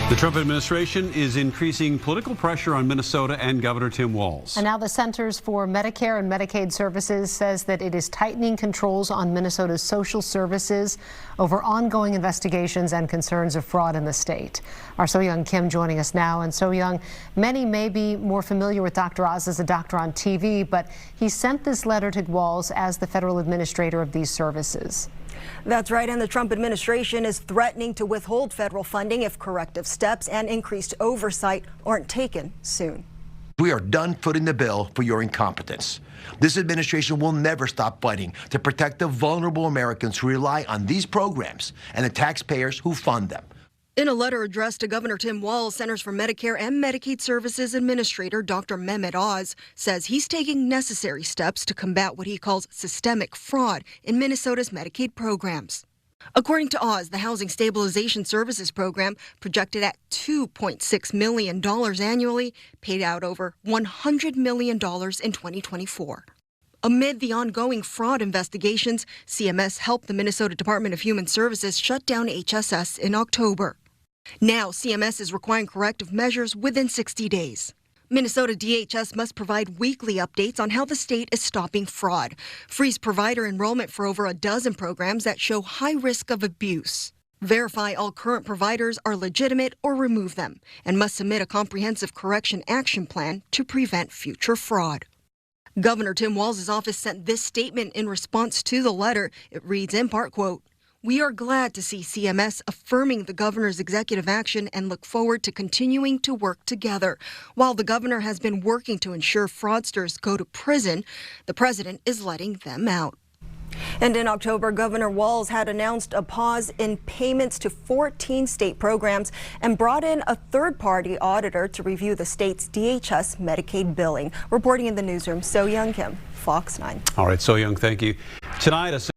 The Trump administration is increasing political pressure on Minnesota and Governor Tim Walz. And now the Centers for Medicare and Medicaid Services says that it is tightening controls on Minnesota's social services over ongoing investigations and concerns of fraud in the state. Our So-Young Kim joining us now. And So-Young, many may be more familiar with Dr. Oz as a doctor on TV, but he sent this letter to Walz as the federal administrator of these services. That's right, and the Trump administration is threatening to withhold federal funding if corrective steps and increased oversight aren't taken soon. We are done footing the bill for your incompetence. This administration will never stop fighting to protect the vulnerable Americans who rely on these programs and the taxpayers who fund them. In a letter addressed to Governor Tim Walz, Centers for Medicare and Medicaid Services Administrator Dr. Mehmet Oz says he's taking necessary steps to combat what he calls systemic fraud in Minnesota's Medicaid programs. According to Oz, the Housing Stabilization Services Program, projected at $2.6 million annually, paid out over $100 million in 2024. Amid the ongoing fraud investigations, CMS helped the Minnesota Department of Human Services shut down HSS in October. Now, CMS is requiring corrective measures within 60 days. Minnesota DHS must provide weekly updates on how the state is stopping fraud, freeze provider enrollment for over a dozen programs that show high risk of abuse, verify all current providers are legitimate or remove them, and must submit a comprehensive correction action plan to prevent future fraud. Governor Tim Walz's office sent this statement in response to the letter. It reads in part, quote, "We are glad to see CMS affirming the governor's executive action and look forward to continuing to work together. While the governor has been working to ensure fraudsters go to prison, the president is letting them out." And in October, Governor Walz had announced a pause in payments to 14 state programs and brought in a third-party auditor to review the state's DHS Medicaid billing. Reporting in the newsroom, So-Young Kim, Fox 9. All right, So-Young, thank you. Tonight,